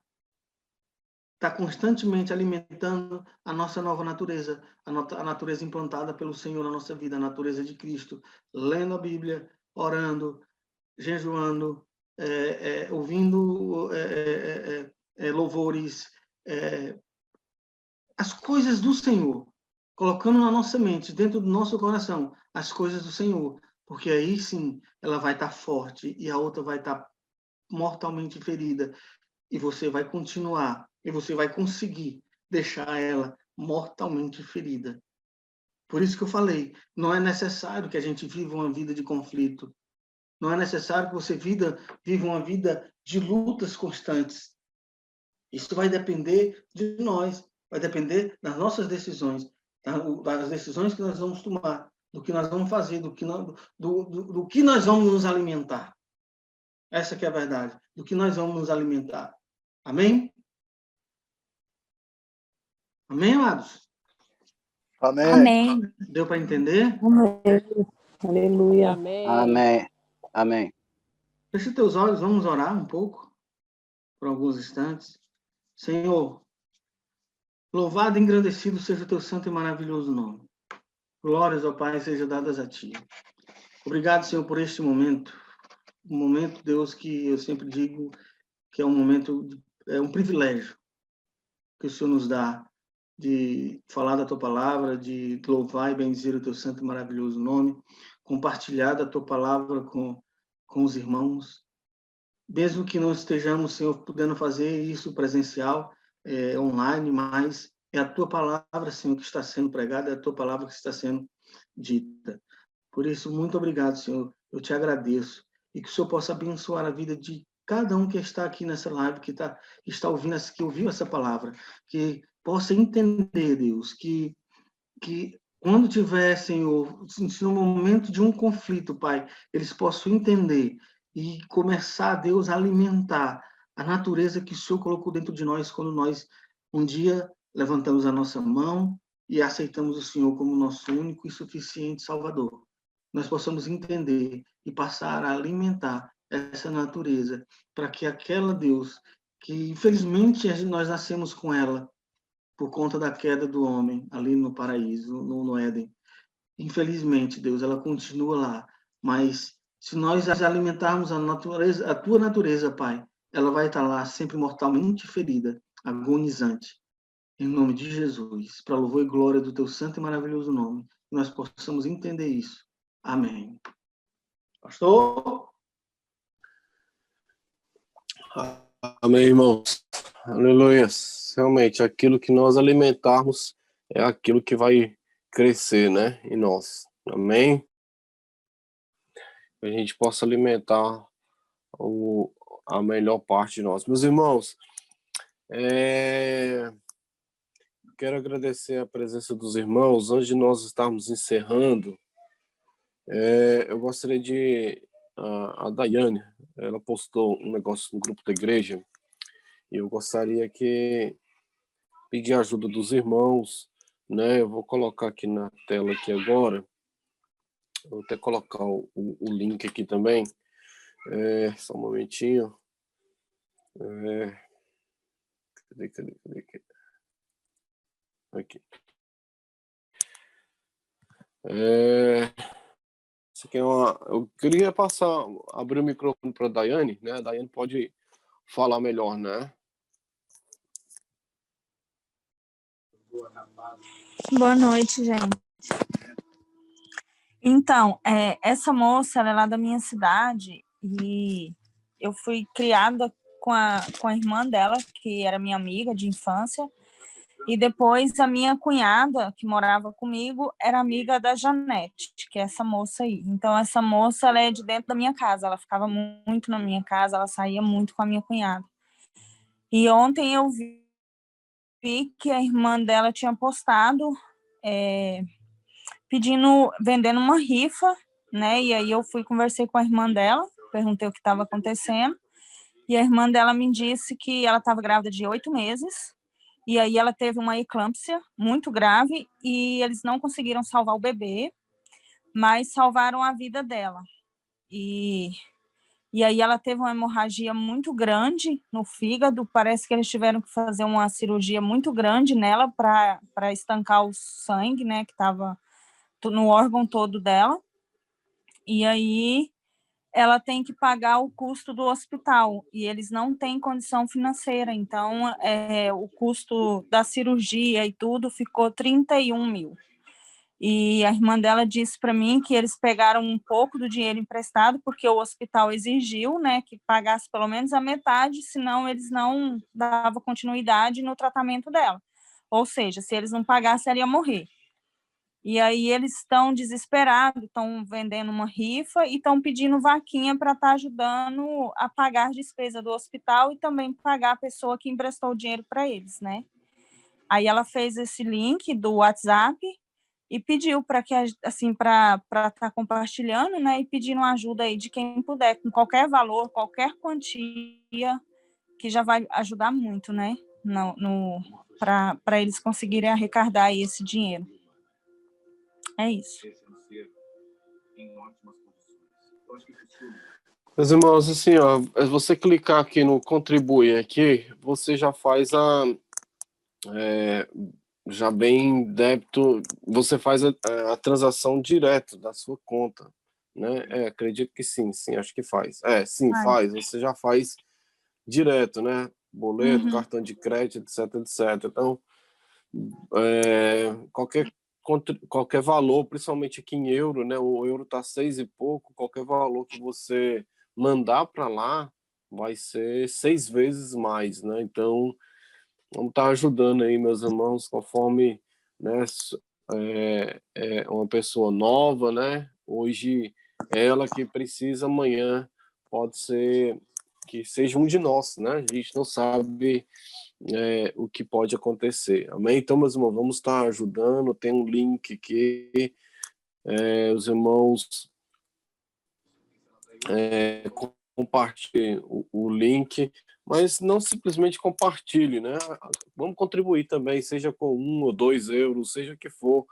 estar constantemente alimentando a nossa nova natureza, a natureza implantada pelo Senhor na nossa vida, a natureza de Cristo, lendo a Bíblia, orando, jejuando, ouvindo louvores, as coisas do Senhor, colocando na nossa mente, dentro do nosso coração, as coisas do Senhor, porque aí sim ela vai estar forte e a outra vai estar mortalmente ferida, e você vai continuar, e você vai conseguir deixar ela mortalmente ferida. Por isso que eu falei, não é necessário que a gente viva uma vida de conflito, não é necessário que você viva uma vida de lutas constantes. Isso vai depender de nós, vai depender das nossas decisões, das decisões que nós vamos tomar, do que nós vamos fazer, do que nós vamos nos alimentar. Essa que é a verdade, do que nós vamos nos alimentar. Amém? Amém, amados? Amém. Amém. Deu para entender? Amém. Aleluia. Amém. Amém. Amém. Feche teus olhos, vamos orar um pouco, por alguns instantes. Senhor, louvado e engrandecido seja o teu santo e maravilhoso nome. Glórias, ó Pai, sejam dadas a ti. Obrigado, Senhor, por este momento. Um momento, Deus, que eu sempre digo que é um momento, é um privilégio que o Senhor nos dá de falar da tua palavra, de louvar e bendizer o teu santo e maravilhoso nome, compartilhar da tua palavra com os irmãos. Mesmo que não estejamos, Senhor, podendo fazer isso presencial, online, mas é a tua palavra, Senhor, que está sendo pregada, é a tua palavra que está sendo dita. Por isso, muito obrigado, Senhor. Eu te agradeço. E que o Senhor possa abençoar a vida de cada um que está aqui nessa live, que está ouvindo, que ouviu essa palavra, que possa entender, Deus, que quando tiver, Senhor, no momento de um conflito, Pai, eles possam entender e começar, Deus, a alimentar a natureza que o Senhor colocou dentro de nós quando nós, um dia, levantamos a nossa mão e aceitamos o Senhor como nosso único e suficiente Salvador. Nós possamos entender e passar a alimentar essa natureza, para que aquela, Deus, que infelizmente nós nascemos com ela, por conta da queda do homem, ali no paraíso, no Éden. Infelizmente, Deus, ela continua lá, mas se nós alimentarmos a tua natureza, Pai, ela vai estar lá sempre mortalmente ferida, agonizante. Em nome de Jesus, para louvor e glória do teu santo e maravilhoso nome, que nós possamos entender isso. Amém. Pastor? Amém, irmãos. Aleluia. Realmente, aquilo que nós alimentarmos é aquilo que vai crescer, né, em nós. Amém? Que a gente possa alimentar a melhor parte de nós. Meus irmãos, quero agradecer a presença dos irmãos. Antes de nós estarmos encerrando, eu gostaria de... A Daiane, ela postou um negócio no grupo da igreja e eu gostaria que pedir a ajuda dos irmãos, né? Eu vou colocar aqui na tela aqui agora. Vou até colocar o link aqui também. Só um momentinho. Cadê? Aqui. Isso aqui eu queria abrir o microfone para a Daiane, né? A Daiane pode falar melhor, né? Boa noite, gente. Então, essa moça, ela é lá da minha cidade e eu fui criada com a irmã dela, que era minha amiga de infância, e depois a minha cunhada, que morava comigo, era amiga da Janete, que é essa moça aí. Então, essa moça, ela é de dentro da minha casa, ela ficava muito na minha casa, ela saía muito com a minha cunhada. E ontem eu vi que a irmã dela tinha postado vendendo uma rifa, né? E aí eu conversei com a irmã dela, perguntei o que estava acontecendo, e a irmã dela me disse que ela estava grávida de 8 meses, e aí ela teve uma eclâmpsia muito grave, e eles não conseguiram salvar o bebê, mas salvaram a vida dela. E aí ela teve uma hemorragia muito grande no fígado, parece que eles tiveram que fazer uma cirurgia muito grande nela para estancar o sangue, né, que estava no órgão todo dela. E aí ela tem que pagar o custo do hospital, e eles não têm condição financeira, então o custo da cirurgia e tudo ficou 31 mil. E a irmã dela disse para mim que eles pegaram um pouco do dinheiro emprestado, porque o hospital exigiu, né, que pagasse pelo menos a metade, senão eles não davam continuidade no tratamento dela. Ou seja, se eles não pagassem, ela ia morrer. E aí eles estão desesperados, estão vendendo uma rifa e estão pedindo vaquinha para estar ajudando a pagar a despesa do hospital e também pagar a pessoa que emprestou o dinheiro para eles, né? Aí ela fez esse link do WhatsApp e pediu para que, assim, para estar compartilhando, né, e pedindo ajuda aí de quem puder, com qualquer valor, qualquer quantia, que já vai ajudar muito, né, para eles conseguirem arrecadar aí esse dinheiro. É isso. Meus irmãos, assim, ó, você clicar aqui no contribuir aqui, você já faz já bem débito, você faz a transação direto da sua conta, né? Acredito que sim, acho que faz. Sim, faz, você já faz direto, né? Boleto, cartão de crédito, etc. Então, qualquer valor, principalmente aqui em euro, né? O euro tá 6 e pouco, qualquer valor que você mandar para lá vai ser 6 vezes mais, né? Então, vamos estar ajudando aí, meus irmãos, conforme, né, uma pessoa nova, né? Hoje, ela que precisa, amanhã pode ser que seja um de nós, né? A gente não sabe o que pode acontecer. Amém? Então, meus irmãos, vamos estar ajudando. Tem um link aqui. Os irmãos compartilhem o link, mas não simplesmente compartilhe, né? Vamos contribuir também, seja com 1 ou 2 euros, seja que for,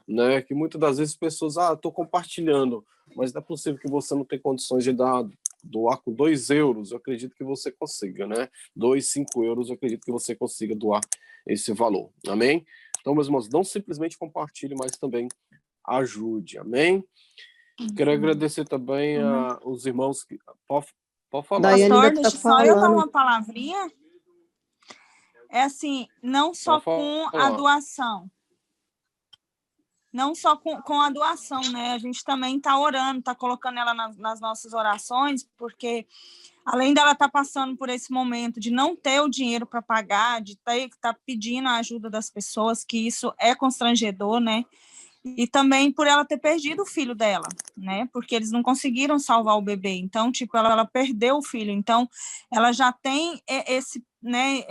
né? Que muitas das vezes as pessoas, estou compartilhando, mas não é possível que você não tenha condições de doar com 2 euros, eu acredito que você consiga, né? 2, 5 euros, eu acredito que você consiga doar esse valor, amém? Então, meus irmãos, não simplesmente compartilhe, mas também ajude, amém? Quero agradecer também aos irmãos que... Pode falar. Daiane Pastor, ainda tá deixa só eu dar falando. uma palavrinha. É assim, não só com a doação. Não só com a doação, né? A gente também está orando, está colocando ela nas nossas orações, porque além dela estar passando por esse momento de não ter o dinheiro para pagar, de ter que estar pedindo a ajuda das pessoas, que isso é constrangedor, né? E também por ela ter perdido o filho dela, né? Porque eles não conseguiram salvar o bebê. Então, tipo, ela perdeu o filho. Então, ela já tem esse, né,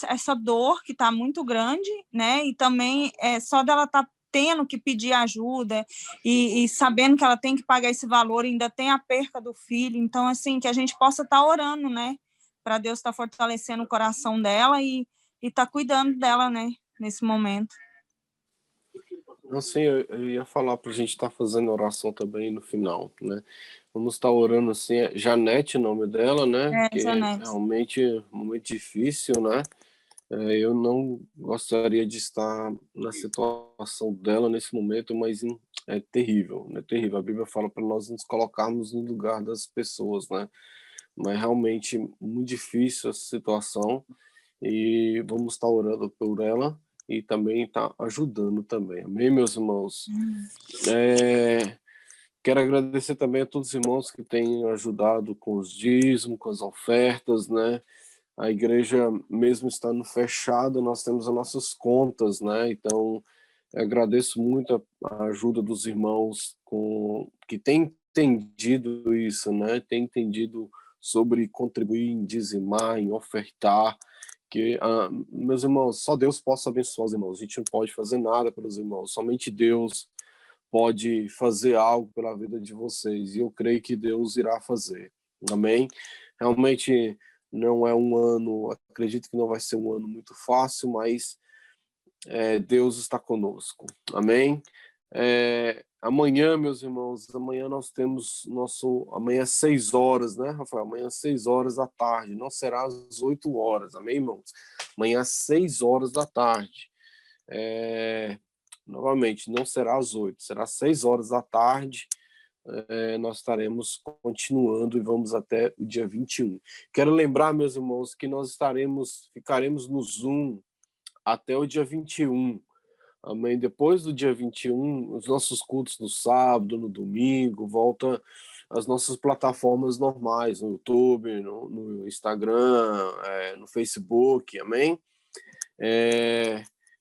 essa dor que está muito grande, né? E também só dela estar tendo que pedir ajuda e sabendo que ela tem que pagar esse valor, ainda tem a perca do filho. Então, assim, que a gente possa estar orando, né? Para Deus estar fortalecendo o coração dela e estar cuidando dela, né? Nesse momento. Assim, eu ia falar para a gente estar fazendo oração também no final, né? Vamos estar orando assim, Janete, o nome dela, né? Que é Janete. realmente um momento difícil, né? Eu não gostaria de estar na situação dela nesse momento, mas é terrível, né? Terrível. A Bíblia fala para nós nos colocarmos no lugar das pessoas, né? Mas realmente muito difícil essa situação e vamos estar orando por ela e também estar ajudando também. Amém, meus irmãos? Quero agradecer também a todos os irmãos que têm ajudado com os dízimos, com as ofertas, né? A igreja, mesmo estando fechada, nós temos as nossas contas, né? Então, eu agradeço muito a ajuda dos irmãos que têm entendido isso, né? Têm entendido sobre contribuir em dizimar, em ofertar, que, meus irmãos, só Deus possa abençoar os irmãos. A gente não pode fazer nada pelos irmãos, somente Deus pode fazer algo pela vida de vocês, e eu creio que Deus irá fazer. Amém? Realmente não é um ano, acredito que não vai ser um ano muito fácil, mas Deus está conosco. Amém? Amanhã, meus irmãos, amanhã nós temos amanhã às 6 horas, né, Rafael? Amanhã às 6 horas da tarde, não será às 8 horas, amém, irmãos? Amanhã às 6 horas da tarde. Novamente, não será às 8, será às 6 horas da tarde. Nós estaremos continuando e vamos até o dia 21. Quero lembrar, meus irmãos, que nós ficaremos no Zoom até o dia 21. Amém? Depois do dia 21, os nossos cultos no sábado, no domingo, volta às nossas plataformas normais, no YouTube, no Instagram, no Facebook, amém?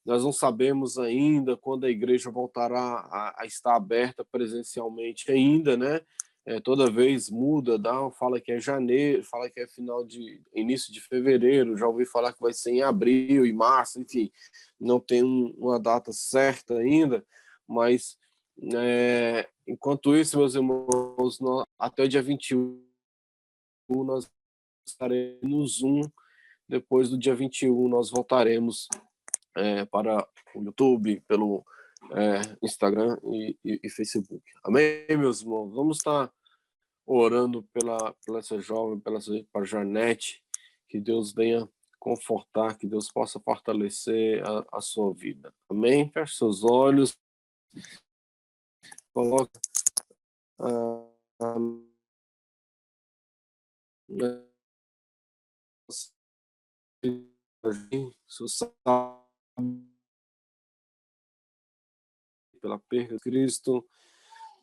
Nós não sabemos ainda quando a igreja voltará a estar aberta presencialmente ainda, né? Toda vez muda, fala que é janeiro, fala que é início de fevereiro, já ouvi falar que vai ser em abril e março, enfim, não tem uma data certa ainda, mas enquanto isso, meus irmãos, até o dia 21 nós estaremos no Zoom, depois do dia 21 nós voltaremos para o YouTube, pelo Instagram e Facebook. Amém, meus irmãos? Vamos estar orando pela essa jovem, para Janete, que Deus venha confortar, que Deus possa fortalecer a sua vida. Amém? Feche seus olhos, coloca pela perda de Cristo,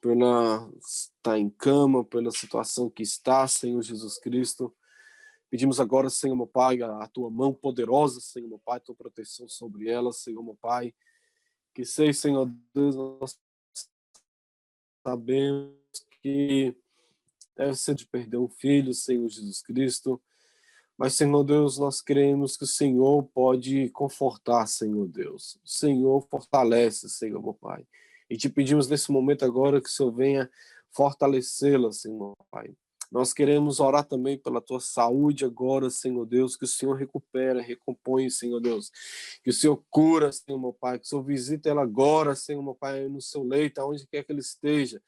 pela estar em cama, pela situação que está, Senhor Jesus Cristo. Pedimos agora, Senhor meu Pai, a tua mão poderosa, Senhor meu Pai, a tua proteção sobre ela, Senhor meu Pai. Que sei, Senhor Deus, nós sabemos que deve ser de perder um filho, Senhor Jesus Cristo. Mas, Senhor Deus, nós cremos que o Senhor pode confortar, Senhor Deus. O Senhor fortalece, Senhor meu Pai. E te pedimos nesse momento agora que o Senhor venha fortalecê-la, Senhor meu Pai. Nós queremos orar também pela tua saúde agora, Senhor Deus, que o Senhor recupera, recompõe, Senhor Deus. Que o Senhor cura, Senhor meu Pai, que o Senhor visita ela agora, Senhor meu Pai, no seu leito, aonde quer que ele esteja.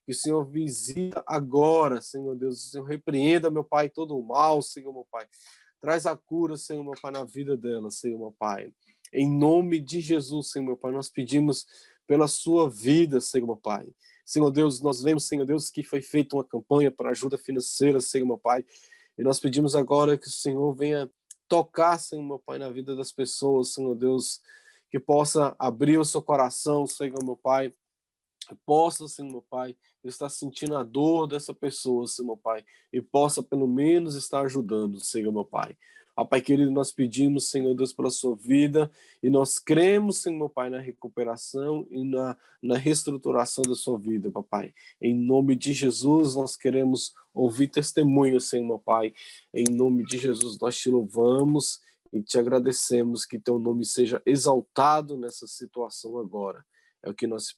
Que o Senhor visita agora, Senhor Deus. O Senhor repreenda, meu Pai, todo o mal, Senhor, meu Pai. Traz a cura, Senhor, meu Pai, na vida dela, Senhor, meu Pai. Em nome de Jesus, Senhor, meu Pai, nós pedimos pela sua vida, Senhor, meu Pai. Senhor Deus, nós vemos, Senhor Deus, que foi feita uma campanha para ajuda financeira, Senhor, meu Pai. E nós pedimos agora que o Senhor venha tocar, Senhor, meu Pai, na vida das pessoas, Senhor Deus, que possa abrir o seu coração, Senhor, meu Pai, que possa, Senhor, meu Pai, estar sentindo a dor dessa pessoa, Senhor, meu Pai, e possa pelo menos estar ajudando, Senhor, meu Pai. Ó Pai querido, nós pedimos, Senhor Deus, pela sua vida, e nós cremos, Senhor meu Pai, na recuperação e na reestruturação da sua vida, papai. Em nome de Jesus, nós queremos ouvir testemunho, Senhor meu Pai. Em nome de Jesus, nós te louvamos e te agradecemos, que teu nome seja exaltado nessa situação agora. É o que nós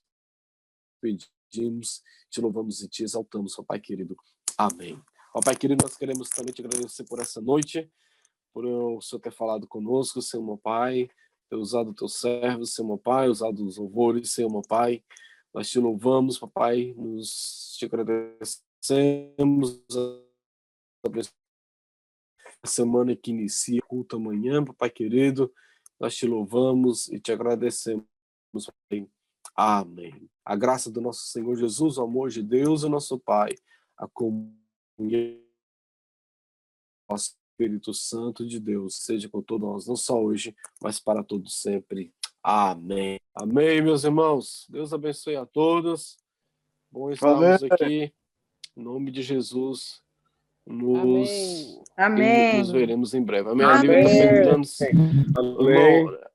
pedimos, te louvamos e te exaltamos, ó Pai querido. Amém. Ó Pai querido, nós queremos também te agradecer por essa noite, por o Senhor ter falado conosco, Senhor meu Pai, ter usado o teu servo, Senhor meu Pai, usado os louvores, Senhor meu Pai. Nós te louvamos, papai, te agradecemos a semana que inicia o culto amanhã, papai querido. Nós te louvamos e te agradecemos, papai. Amém. A graça do nosso Senhor Jesus, o amor de Deus, o nosso Pai, a comunhão do Espírito Santo de Deus, seja com todos nós, não só hoje, mas para todos sempre. Amém. Amém, meus irmãos. Deus abençoe a todos. Bom estarmos aqui. Em nome de Jesus. Nos veremos em breve. Amém. A Lívia está perguntando. Amém.